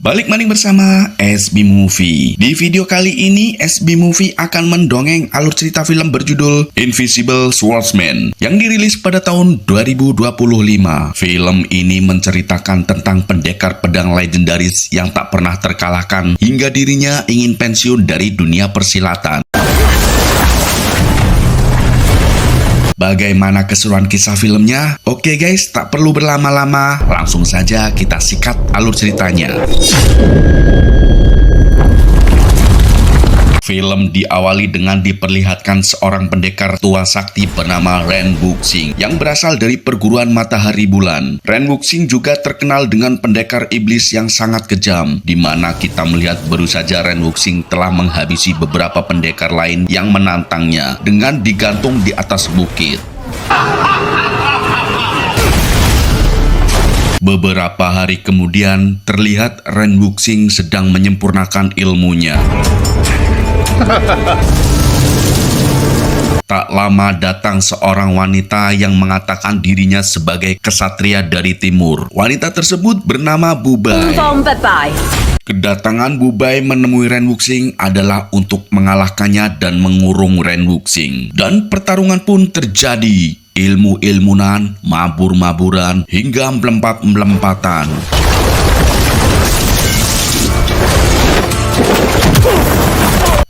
Balik maning bersama SB Movie. Di video kali ini SB Movie akan mendongeng alur cerita film berjudul Invisible Swordsman yang dirilis pada tahun 2025. Film ini menceritakan tentang pendekar pedang legendaris yang tak pernah terkalahkan hingga dirinya ingin pensiun dari dunia persilatan. Bagaimana keseruan kisah filmnya? Oke guys, tak perlu berlama-lama, langsung saja kita sikat alur ceritanya. Film diawali dengan diperlihatkan seorang pendekar tua sakti bernama Ren Wuxing yang berasal dari perguruan Matahari Bulan. Ren Wuxing juga terkenal dengan pendekar iblis yang sangat kejam, di mana kita melihat baru saja Ren Wuxing telah menghabisi beberapa pendekar lain yang menantangnya dengan digantung di atas bukit. Beberapa hari kemudian, terlihat Ren Wuxing sedang menyempurnakan ilmunya. Tak lama datang seorang wanita yang mengatakan dirinya sebagai kesatria dari timur. Wanita tersebut bernama Bubai. Kedatangan Bubai menemui Ren Wuxing adalah untuk mengalahkannya dan mengurung Ren Wuxing. Dan pertarungan pun terjadi. Ilmu-ilmunan, mabur-maburan, hingga melompat-melompatan.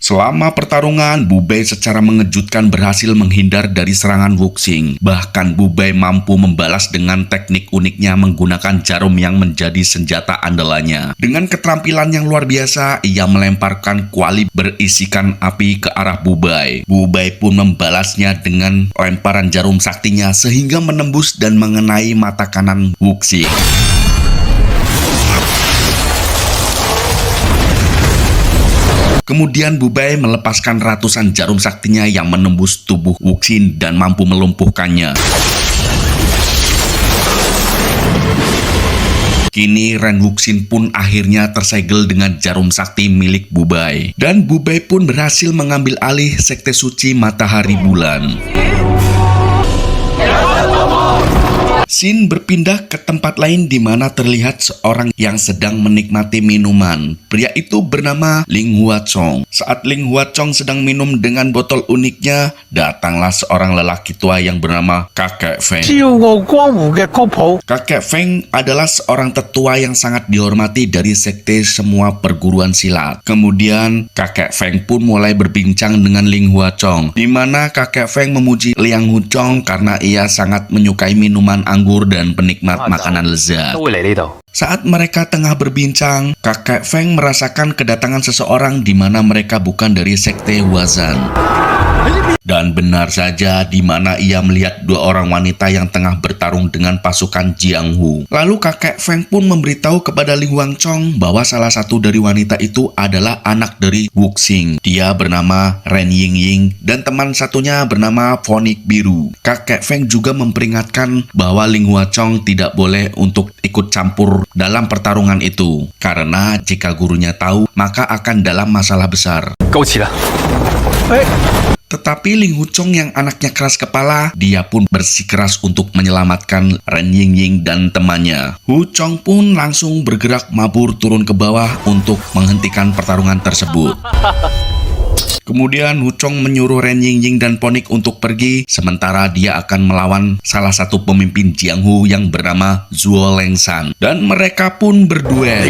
Selama pertarungan, Bubai secara mengejutkan berhasil menghindar dari serangan Wuxing. Bahkan Bubai mampu membalas dengan teknik uniknya menggunakan jarum yang menjadi senjata andalannya. Dengan keterampilan yang luar biasa, ia melemparkan kuali berisikan api ke arah Bubai. Bubai pun membalasnya dengan lemparan jarum saktinya sehingga menembus dan mengenai mata kanan Wuxing. Kemudian Bubai melepaskan ratusan jarum saktinya yang menembus tubuh Wuxing dan mampu melumpuhkannya. Kini Ren Wuxing pun akhirnya tersegel dengan jarum sakti milik Bubai. Dan Bubai pun berhasil mengambil alih sekte suci Matahari Bulan. Scene berpindah ke tempat lain di mana terlihat seorang yang sedang menikmati minuman. Pria itu bernama Ling Huachong. Saat Ling Huachong sedang minum dengan botol uniknya, datanglah seorang lelaki tua yang bernama Kakek Feng. Kakek Feng adalah seorang tetua yang sangat dihormati dari sekte semua perguruan silat. Kemudian Kakek Feng pun mulai berbincang dengan Ling Huachong, di mana Kakek Feng memuji Liang Huchong karena ia sangat menyukai minuman anggur dan penikmat makanan lezat. Saat mereka tengah berbincang, Kakek Feng merasakan kedatangan seseorang di mana mereka bukan dari sekte Huazan. Dan benar saja, di mana ia melihat dua orang wanita yang tengah bertarung dengan pasukan Jianghu. Lalu Kakek Feng pun memberitahu kepada Ling Huachong bahwa salah satu dari wanita itu adalah anak dari Wuxing. Dia bernama Ren Yingying dan teman satunya bernama Phoenix Biru. Kakek Feng juga memperingatkan bahwa Ling Huachong tidak boleh untuk ikut campur dalam pertarungan itu, karena jika gurunya tahu, maka akan dalam masalah besar. Tetapi Ling Huchong yang anaknya keras kepala, dia pun bersikeras untuk menyelamatkan Ren Yingying dan temannya. Huchong pun langsung bergerak mabur turun ke bawah untuk menghentikan pertarungan tersebut. Kemudian Huchong menyuruh Ren Yingying dan Phoenix untuk pergi, sementara dia akan melawan salah satu pemimpin Jianghu yang bernama Zhuo Lengshan. Dan mereka pun berduel.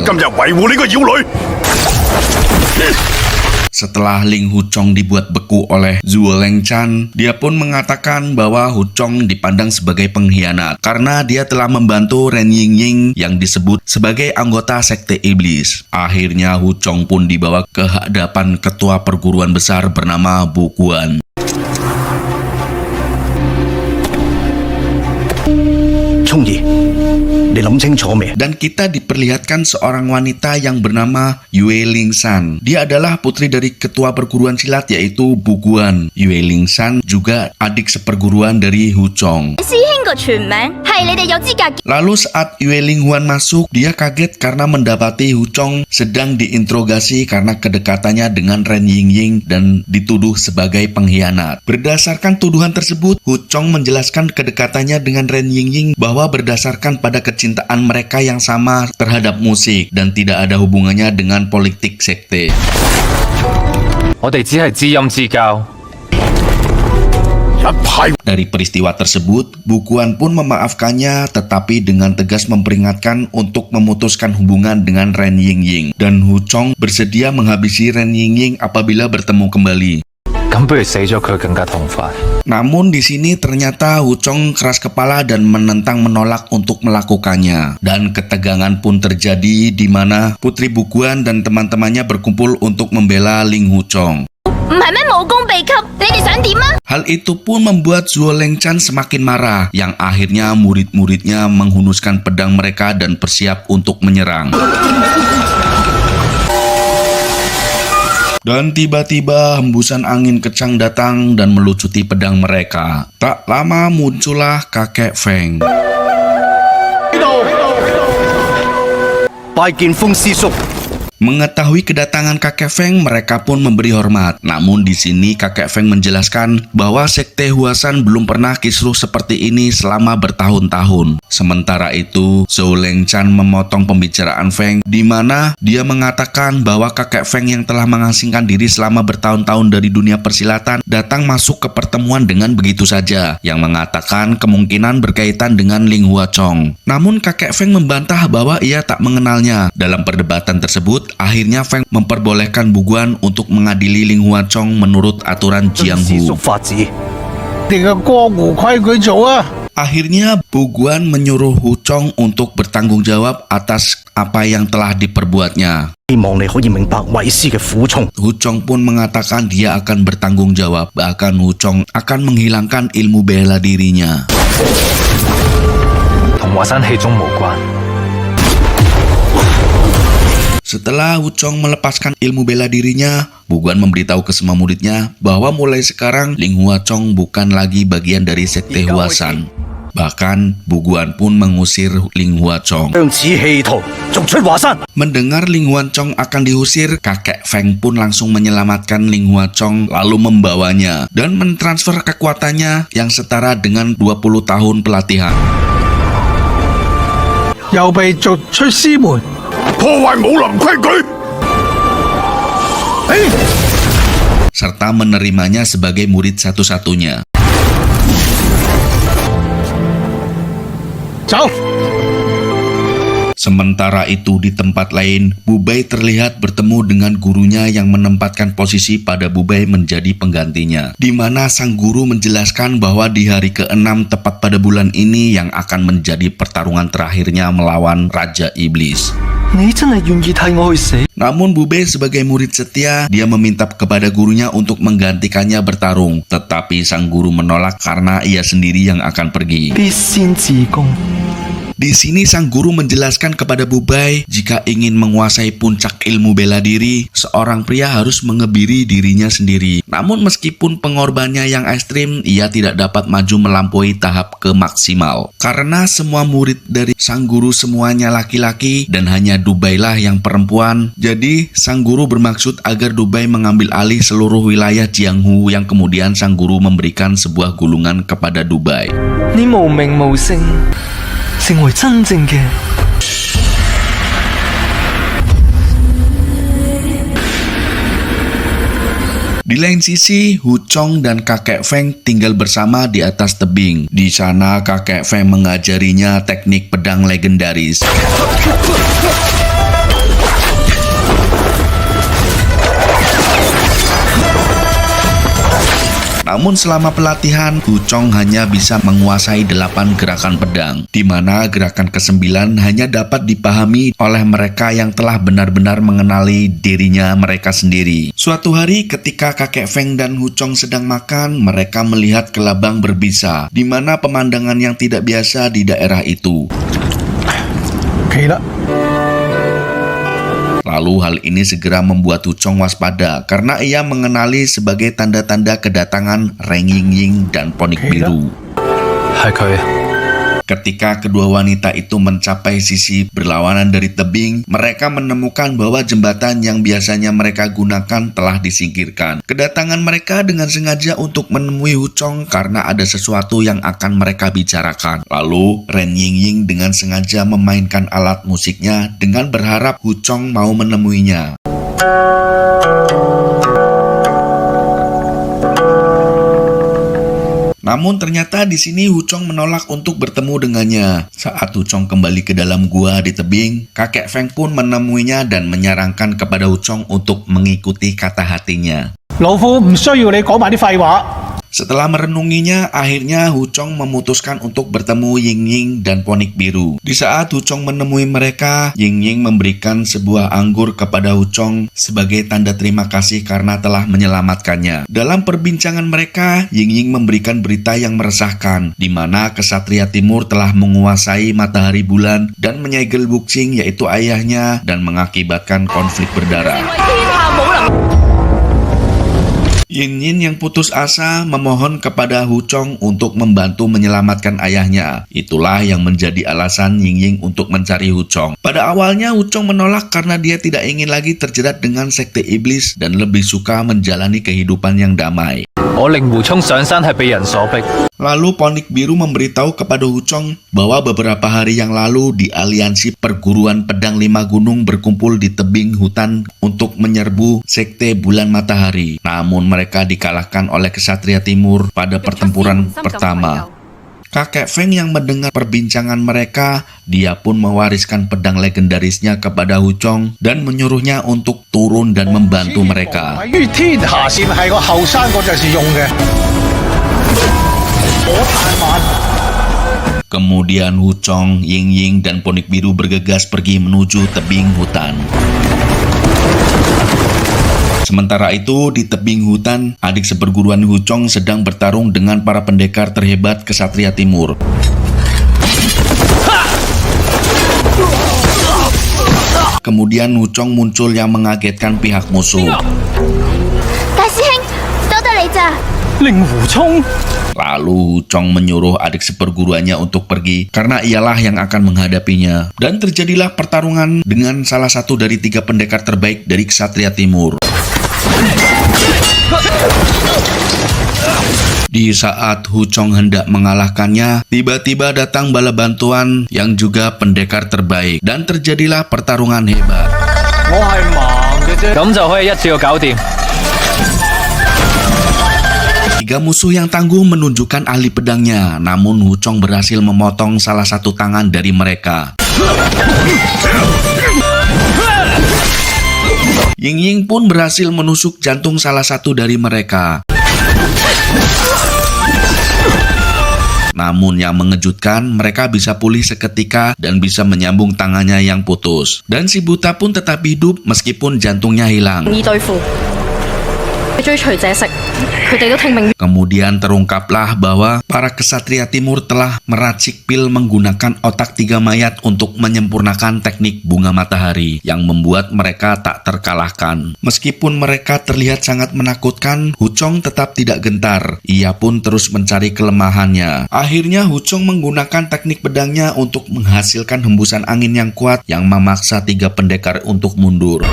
Setelah Ling Huchong dibuat beku oleh Zhuo Lengshan, dia pun mengatakan bahwa Huchong dipandang sebagai pengkhianat karena dia telah membantu Ren Yingying yang disebut sebagai anggota sekte iblis. Akhirnya Huchong pun dibawa ke hadapan ketua perguruan besar bernama Bu Guan. Dan kita diperlihatkan seorang wanita yang bernama Yue Lingshan. Dia adalah putri dari ketua perguruan silat yaitu Bu Guan. Yue Lingshan juga adik seperguruan dari Huchong. Lalu saat Yue Linghuan masuk, dia kaget karena mendapati Huchong sedang diinterogasi karena kedekatannya dengan Ren Yingying dan dituduh sebagai pengkhianat. Berdasarkan tuduhan tersebut, Huchong menjelaskan kedekatannya dengan Ren Yingying bahwa berdasarkan pada kecil kecintaan mereka yang sama terhadap musik dan tidak ada hubungannya dengan politik sekte. Dari peristiwa tersebut, Buguan pun memaafkannya tetapi dengan tegas memperingatkan untuk memutuskan hubungan dengan Ren Yingying dan Hu Chong bersedia menghabisi Ren Yingying apabila bertemu kembali. Namun di sini ternyata Hu Chong keras kepala dan menolak untuk melakukannya. Dan ketegangan pun terjadi di mana Putri Buguan dan teman-temannya berkumpul untuk membela Ling Hu Chong. Hal itu pun membuat Zhuo Lengchan semakin marah, yang akhirnya murid-muridnya menghunuskan pedang mereka dan bersiap untuk menyerang. Dan tiba-tiba hembusan angin kencang datang dan melucuti pedang mereka. Tak lama muncullah kakek Feng. Mengetahui kedatangan kakek Feng, mereka pun memberi hormat. Namun di sini kakek Feng menjelaskan bahwa sekte Huasan belum pernah kisruh seperti ini selama bertahun-tahun. Sementara itu, Zhou Lengchan memotong pembicaraan Feng, di mana dia mengatakan bahwa kakek Feng yang telah mengasingkan diri selama bertahun-tahun dari dunia persilatan datang masuk ke pertemuan dengan begitu saja, yang mengatakan kemungkinan berkaitan dengan Ling Huachong. Namun kakek Feng membantah bahwa ia tak mengenalnya. Dalam perdebatan tersebut, akhirnya Feng memperbolehkan Buguan untuk mengadili Ling Huachong menurut aturan Jianghu. Akhirnya Buguan menyuruh Hu Chong untuk bertanggung jawab atas apa yang telah diperbuatnya. Hu Chong pun mengatakan dia akan bertanggung jawab, bahkan Hu Chong akan menghilangkan ilmu bela dirinya. Setelah Hu Chong melepaskan ilmu bela dirinya, Buguan memberitahu ke semua muridnya bahwa mulai sekarang Ling Huachong bukan lagi bagian dari sekte Huasan. Bahkan Buguan pun mengusir Ling Huachong. Mendengar Ling Huachong akan diusir, kakek Feng pun langsung menyelamatkan Ling Huachong lalu membawanya dan mentransfer kekuatannya yang setara dengan 20 tahun pelatihan. Serta menerimanya sebagai murid satu-satunya. Sementara itu di tempat lain, Bubai terlihat bertemu dengan gurunya yang menempatkan posisi pada Bubai menjadi penggantinya. Di mana sang guru menjelaskan bahwa di hari ke-6 tepat pada bulan ini yang akan menjadi pertarungan terakhirnya melawan Raja Iblis. Namun Bubai sebagai murid setia, dia meminta kepada gurunya untuk menggantikannya bertarung. Tetapi sang guru menolak karena ia sendiri yang akan pergi. Di sini sang guru menjelaskan kepada Bubai jika ingin menguasai puncak ilmu bela diri, seorang pria harus mengebiri dirinya sendiri. Namun meskipun pengorbanannya yang ekstrim, ia tidak dapat maju melampaui tahap ke maksimal. Karena semua murid dari sang guru semuanya laki-laki dan hanya Dubai lah yang perempuan, jadi sang guru bermaksud agar Dubai mengambil alih seluruh wilayah Jianghu yang kemudian sang guru memberikan sebuah gulungan kepada Dubai. Di lain sisi, Hu Chong dan kakek Feng tinggal bersama di atas tebing. Di sana kakek Feng mengajarinya teknik pedang legendaris. Namun selama pelatihan, Hu Chong hanya bisa menguasai 8 gerakan pedang, di mana gerakan ke-9 hanya dapat dipahami oleh mereka yang telah benar-benar mengenali dirinya mereka sendiri. Suatu hari ketika kakek Feng dan Hu Chong sedang makan, mereka melihat kelabang berbisa, di mana pemandangan yang tidak biasa di daerah itu. Lalu hal ini segera membuat Hu Chong waspada karena ia mengenali sebagai tanda-tanda kedatangan Ren Yingying dan Ponik Biru. Ketika kedua wanita itu mencapai sisi berlawanan dari tebing, mereka menemukan bahwa jembatan yang biasanya mereka gunakan telah disingkirkan. Kedatangan mereka dengan sengaja untuk menemui Huchong karena ada sesuatu yang akan mereka bicarakan. Lalu, Ren Yingying dengan sengaja memainkan alat musiknya dengan berharap Huchong mau menemuinya. Namun ternyata di sini Huchong menolak untuk bertemu dengannya. Saat Huchong kembali ke dalam gua di tebing, kakek Feng pun menemuinya dan menyarankan kepada Huchong untuk mengikuti kata hatinya. Setelah merenunginya, akhirnya Huchong memutuskan untuk bertemu Yingying dan Ponik Biru. Di saat Huchong menemui mereka, Yingying memberikan sebuah anggur kepada Huchong sebagai tanda terima kasih karena telah menyelamatkannya. Dalam perbincangan mereka, Yingying memberikan berita yang meresahkan, di mana Ksatria Timur telah menguasai matahari bulan dan menyegel Wuxing yaitu ayahnya dan mengakibatkan konflik berdarah. Yin yang putus asa memohon kepada Huchong untuk membantu menyelamatkan ayahnya. Itulah yang menjadi alasan Ying untuk mencari Huchong. Pada awalnya Huchong menolak karena dia tidak ingin lagi terjerat dengan sekte iblis dan lebih suka menjalani kehidupan yang damai. Lalu Ponik Biru memberitahu kepada Huchong bahwa beberapa hari yang lalu di aliansi perguruan pedang 5 gunung berkumpul di tebing hutan untuk menyerbu sekte bulan matahari. Namun mereka dikalahkan oleh Ksatria Timur pada pertempuran pertama. Kakek Feng yang mendengar perbincangan mereka, dia pun mewariskan pedang legendarisnya kepada Huchong dan menyuruhnya untuk turun dan membantu mereka. Kemudian Huchong, Ying dan Ponik Biru bergegas pergi menuju tebing hutan. Sementara itu, di tebing hutan, adik seperguruan Huchong sedang bertarung dengan para pendekar terhebat Ksatria Timur. Kemudian Huchong muncul yang mengagetkan pihak musuh. Lalu Huchong menyuruh adik seperguruannya untuk pergi karena ialah yang akan menghadapinya. Dan terjadilah pertarungan dengan salah satu dari 3 pendekar terbaik dari Ksatria Timur. Di saat Huchong hendak mengalahkannya, tiba-tiba datang bala bantuan yang juga pendekar terbaik dan terjadilah pertarungan hebat. Tiga musuh yang tangguh menunjukkan ahli pedangnya, namun Huchong berhasil memotong salah satu tangan dari mereka. Ying pun berhasil menusuk jantung salah satu dari mereka. Namun yang mengejutkan, mereka bisa pulih seketika dan bisa menyambung tangannya yang putus. Dan si buta pun tetap hidup meskipun jantungnya hilang. Kemudian terungkaplah bahwa para Ksatria Timur telah meracik pil menggunakan otak 3 mayat untuk menyempurnakan teknik bunga matahari yang membuat mereka tak terkalahkan. Meskipun mereka terlihat sangat menakutkan, Huchong tetap tidak gentar. Ia pun terus mencari kelemahannya. Akhirnya Huchong menggunakan teknik pedangnya untuk menghasilkan hembusan angin yang kuat yang memaksa 3 pendekar untuk mundur.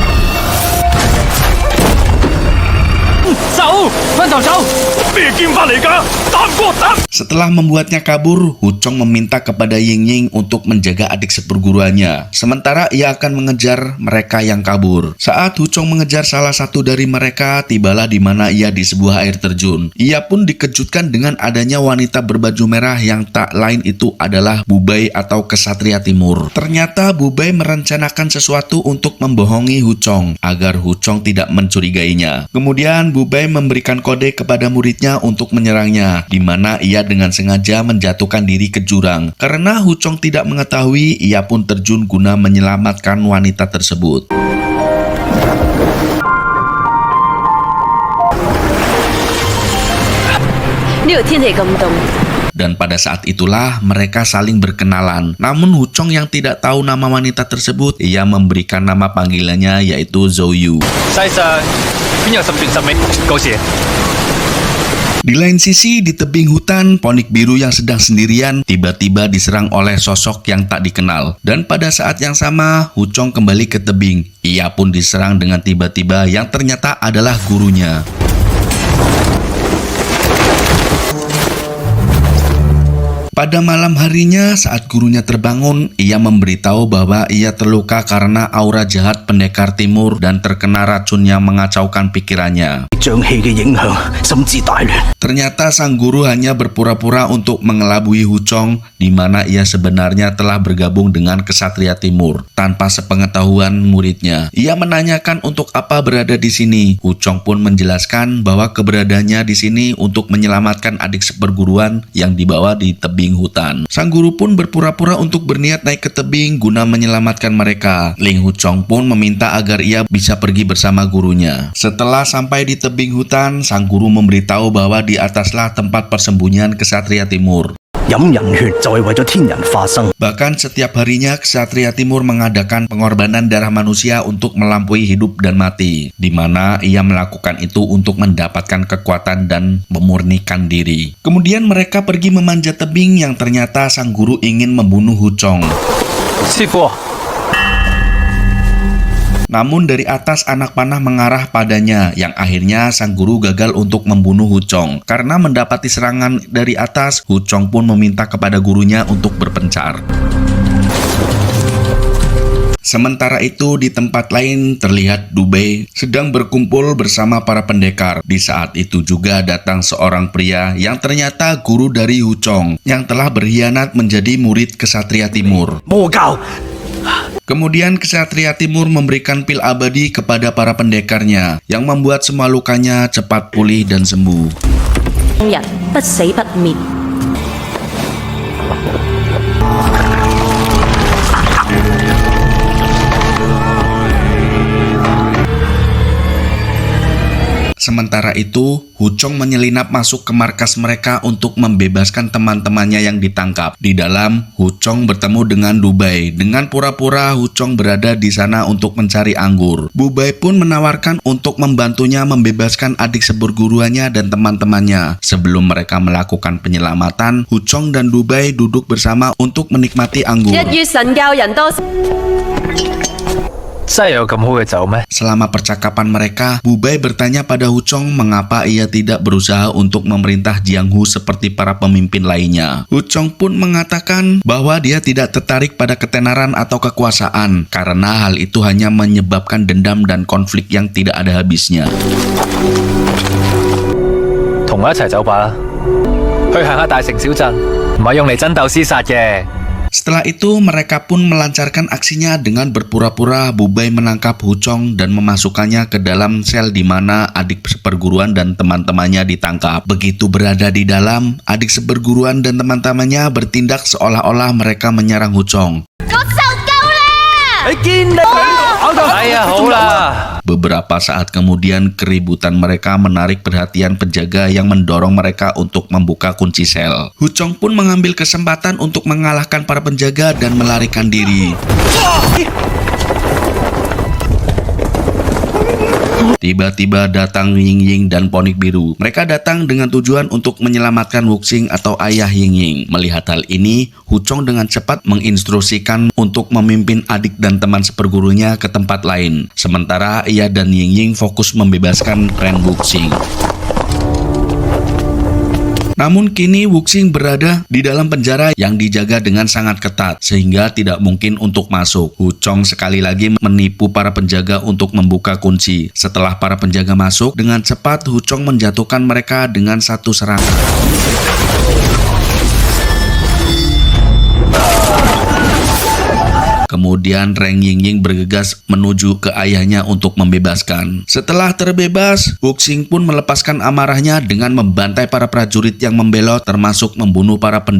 Setelah membuatnya kabur, Huchong meminta kepada Ying untuk menjaga adik seperguruannya. Sementara ia akan mengejar mereka yang kabur. Saat Huchong mengejar salah satu dari mereka, tibalah di mana ia di sebuah air terjun. Ia pun dikejutkan dengan adanya wanita berbaju merah yang tak lain itu adalah Bubai atau Ksatria Timur. Ternyata Bubai merencanakan sesuatu untuk membohongi Huchong agar Huchong tidak mencurigainya. Kemudian Bubai memberikan kode kepada muridnya untuk menyerangnya, di mana ia dengan sengaja menjatuhkan diri ke jurang. Karena Huchong tidak mengetahui, ia pun terjun guna menyelamatkan wanita tersebut. Dan pada saat itulah mereka saling berkenalan. Namun Huchong yang tidak tahu nama wanita tersebut, ia memberikan nama panggilannya yaitu Zhou Yu. Di Di lain sisi, di tebing hutan, Ponik Biru yang sedang sendirian tiba-tiba diserang oleh sosok yang tak dikenal. Dan pada saat yang sama, Huchong kembali ke tebing. Ia pun diserang dengan tiba-tiba yang ternyata adalah gurunya. Pada malam harinya, saat gurunya terbangun, ia memberitahu bahwa ia terluka karena aura jahat pendekar timur dan terkena racun yang mengacaukan pikirannya. Ternyata sang guru hanya berpura-pura untuk mengelabui Huchong, di mana ia sebenarnya telah bergabung dengan Ksatria Timur tanpa sepengetahuan muridnya. Ia menanyakan untuk apa berada di sini. Huchong pun menjelaskan bahwa keberadaannya di sini untuk menyelamatkan adik seperguruan yang dibawa di tebing hutan. Sang guru pun berpura-pura untuk berniat naik ke tebing guna menyelamatkan mereka. Ling Huchong pun meminta agar ia bisa pergi bersama gurunya. Setelah sampai di tebing hutan, sang guru memberitahu bahwa di ataslah tempat persembunyian Ksatria Timur. Bahkan setiap harinya Ksatria Timur mengadakan pengorbanan darah manusia untuk melampaui hidup dan mati, di mana ia melakukan itu untuk mendapatkan kekuatan dan memurnikan diri. Kemudian mereka pergi memanjat tebing yang ternyata sang guru ingin membunuh Huchong. Namun dari atas anak panah mengarah padanya, yang akhirnya sang guru gagal untuk membunuh Huchong. Karena mendapati serangan dari atas, Huchong pun meminta kepada gurunya untuk berpencar. Sementara itu di tempat lain terlihat Du Bei sedang berkumpul bersama para pendekar. Di saat itu juga datang seorang pria yang ternyata guru dari Huchong yang telah berkhianat menjadi murid Ksatria Timur. Kemudian Ksatria Timur memberikan pil abadi kepada para pendekarnya yang membuat semua lukanya cepat pulih dan sembuh. Sementara itu, Huchong menyelinap masuk ke markas mereka untuk membebaskan teman-temannya yang ditangkap. Di dalam, Huchong bertemu dengan Du Bei. Dengan pura-pura, Huchong berada di sana untuk mencari anggur. Du Bei pun menawarkan untuk membantunya membebaskan adik seperguruannya dan teman-temannya. Sebelum mereka melakukan penyelamatan, Huchong dan Du Bei duduk bersama untuk menikmati anggur. Selama percakapan mereka, Du Bei bertanya pada Huchong mengapa ia tidak berusaha untuk memerintah Jianghu seperti para pemimpin lainnya. Huchong pun mengatakan bahwa dia tidak tertarik pada ketenaran atau kekuasaan, karena hal itu hanya menyebabkan dendam dan konflik yang tidak ada habisnya. Setelah itu, mereka pun melancarkan aksinya dengan berpura-pura Du Bei menangkap Huchong dan memasukkannya ke dalam sel di mana adik seperguruan dan teman-temannya ditangkap. Begitu berada di dalam, adik seperguruan dan teman-temannya bertindak seolah-olah mereka menyerang Huchong. Beberapa saat kemudian, keributan mereka menarik perhatian penjaga yang mendorong mereka untuk membuka kunci sel. Huchong pun mengambil kesempatan untuk mengalahkan para penjaga dan melarikan diri. Tiba-tiba datang Ying Ying dan Ponik Biru. Mereka datang dengan tujuan untuk menyelamatkan Wuxing atau ayah Ying Ying. Melihat hal ini, Huchong dengan cepat menginstruksikan untuk memimpin adik dan teman sepergurunya ke tempat lain. Sementara ia dan Ying Ying fokus membebaskan Ren Wuxing. Namun kini Wuxing berada di dalam penjara yang dijaga dengan sangat ketat, sehingga tidak mungkin untuk masuk. Huchong sekali lagi menipu para penjaga untuk membuka kunci. Setelah para penjaga masuk, dengan cepat Huchong menjatuhkan mereka dengan satu serangan. Kemudian Reng Yingying bergegas menuju ke ayahnya untuk membebaskan. Setelah terbebas, Wuxing pun melepaskan amarahnya dengan membantai para prajurit yang membelot, termasuk membunuh para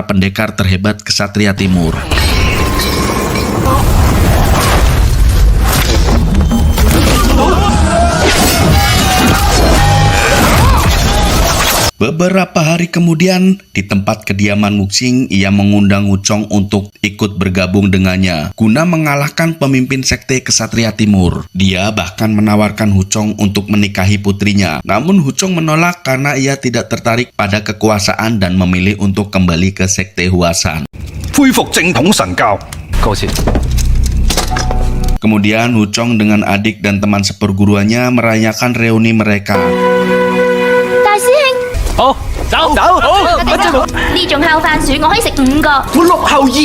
pendekar terhebat Ksatria Timur. Beberapa hari kemudian, di tempat kediaman Wuxing, ia mengundang Huchong untuk ikut bergabung dengannya, guna mengalahkan pemimpin sekte Kesatria Timur. Dia bahkan menawarkan Huchong untuk menikahi putrinya, namun Huchong menolak karena ia tidak tertarik pada kekuasaan dan memilih untuk kembali ke sekte Huasan. Kemudian Huchong dengan adik dan teman seperguruannya merayakan reuni mereka. 好，走，呢種烤番薯我可以食5個。我落後二，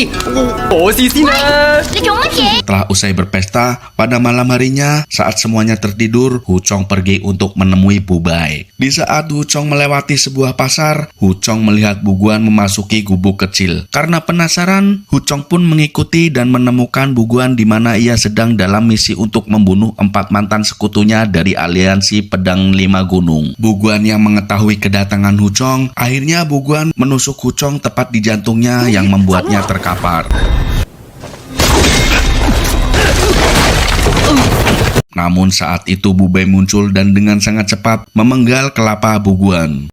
我試先啦。你做乜嘢？ Setelah usai berpesta, pada malam harinya, saat semuanya tertidur, Huchong pergi untuk menemui Bubai. Di saat Huchong melewati sebuah pasar, Huchong melihat Buguan memasuki gubuk kecil. Karena penasaran, Huchong pun mengikuti dan menemukan Buguan di mana ia sedang dalam misi untuk membunuh 4 mantan sekutunya dari aliansi Pedang 5 Gunung. Buguan yang mengetahui kedatangan Huchong, akhirnya Buguan menusuk Huchong tepat di jantungnya yang membuatnya terkapar. Namun saat itu Bubai muncul dan dengan sangat cepat memenggal kelapa Buguan.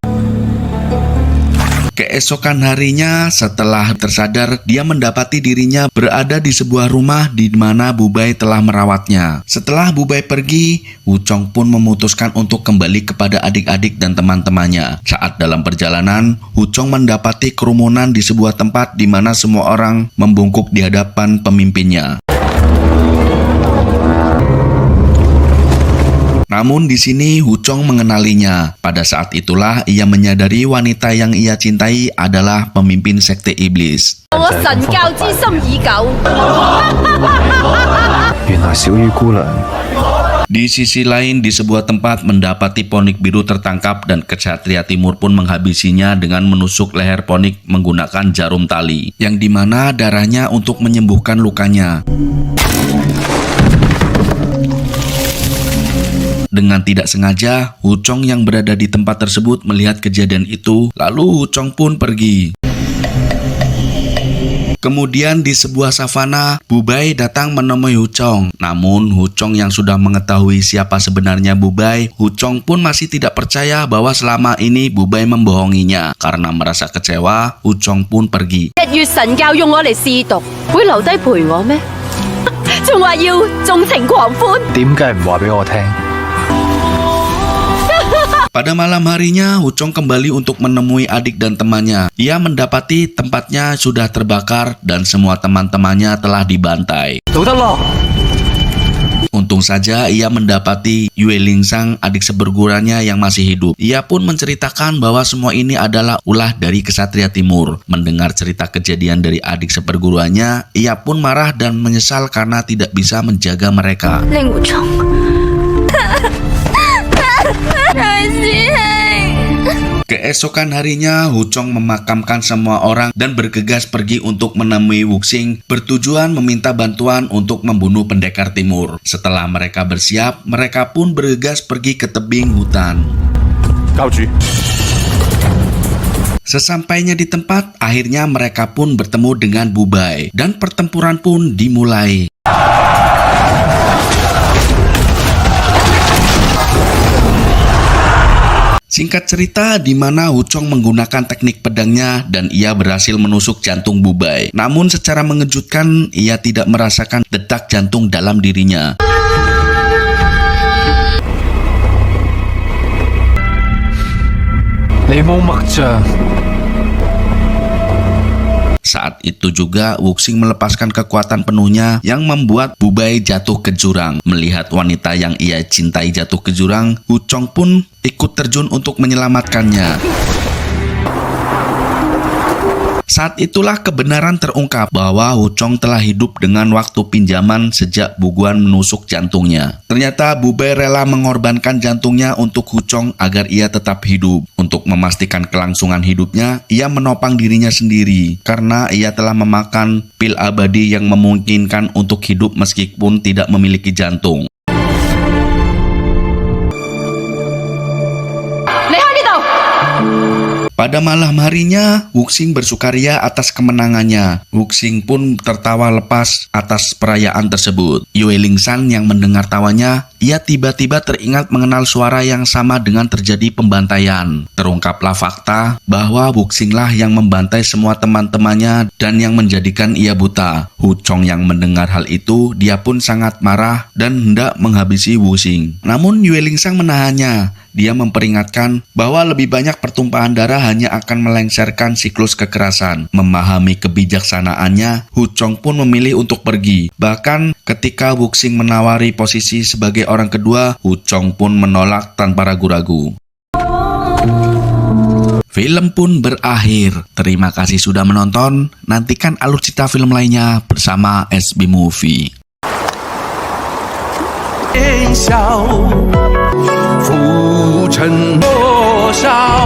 Keesokan harinya, setelah tersadar, dia mendapati dirinya berada di sebuah rumah di mana Bubai telah merawatnya. Setelah Bubai pergi, Huchong pun memutuskan untuk kembali kepada adik-adik dan teman-temannya. Saat dalam perjalanan, Huchong mendapati kerumunan di sebuah tempat di mana semua orang membungkuk di hadapan pemimpinnya. Namun di sini Huchong mengenalinya. Pada saat itulah ia menyadari wanita yang ia cintai adalah pemimpin sekte iblis. Di sisi lain, di sebuah tempat mendapati Ponik Biru tertangkap dan Kesatria Timur pun menghabisinya dengan menusuk leher Ponik menggunakan jarum tali, yang dimana darahnya untuk menyembuhkan lukanya. Dengan tidak sengaja, Huchong yang berada di tempat tersebut melihat kejadian itu, lalu Huchong pun pergi. Kemudian di sebuah savana, Bubai datang menemui Huchong. Namun Huchong yang sudah mengetahui siapa sebenarnya Bubai, Huchong pun masih tidak percaya bahwa selama ini Bubai membohonginya. Karena merasa kecewa, Huchong pun pergi. 1月神教用我嚟試毒，會留低陪我咩？仲話要縱情狂歡。點解唔話俾我聽？ Pada malam harinya, Huchong kembali untuk menemui adik dan temannya. Ia mendapati tempatnya sudah terbakar dan semua teman-temannya telah dibantai. Untung saja ia mendapati Yue Lingsang, adik seperguruannya yang masih hidup. Ia pun menceritakan bahwa semua ini adalah ulah dari Kesatria Timur. Mendengar cerita kejadian dari adik seperguruannya, ia pun marah dan menyesal karena tidak bisa menjaga mereka. Keesokan harinya, Huchong memakamkan semua orang dan bergegas pergi untuk menemui Wuxing, bertujuan meminta bantuan untuk membunuh pendekar timur. Setelah mereka bersiap, mereka pun bergegas pergi ke tebing hutan. Sesampainya di tempat, akhirnya mereka pun bertemu dengan Bubai dan pertempuran pun dimulai. Singkat cerita, di mana Huchong menggunakan teknik pedangnya dan ia berhasil menusuk jantung Bubai. Namun secara mengejutkan, ia tidak merasakan detak jantung dalam dirinya. Saat itu juga Wuxing melepaskan kekuatan penuhnya yang membuat Bubai jatuh ke jurang. Melihat wanita yang ia cintai jatuh ke jurang, Huchong pun ikut terjun untuk menyelamatkannya. Saat itulah kebenaran terungkap bahwa Huchong telah hidup dengan waktu pinjaman sejak Buguan menusuk jantungnya. Ternyata Bubai rela mengorbankan jantungnya untuk Huchong agar ia tetap hidup. Untuk memastikan kelangsungan hidupnya, ia menopang dirinya sendiri karena ia telah memakan pil abadi yang memungkinkan untuk hidup meskipun tidak memiliki jantung. Pada malam harinya, Wuxing bersukaria atas kemenangannya. Wuxing pun tertawa lepas atas perayaan tersebut. Yue Lingshan yang mendengar tawanya, ia tiba-tiba teringat mengenal suara yang sama dengan terjadi pembantaian. Terungkaplah fakta bahwa Wuxinglah yang membantai semua teman-temannya dan yang menjadikan ia buta. Hu Chong yang mendengar hal itu, dia pun sangat marah dan hendak menghabisi Wuxing. Namun Yue Lingshan menahannya. Dia memperingatkan bahwa lebih banyak pertumpahan darah hanya akan melengsarkan siklus kekerasan. Memahami kebijaksanaannya, Hu Chong pun memilih untuk pergi. Bahkan ketika Wuxing menawari posisi sebagai orang kedua, Hu Chong pun menolak tanpa ragu-ragu. Film pun berakhir. Terima kasih sudah menonton. Nantikan alutsista film lainnya bersama SB Movie. 笑，浮沉多少。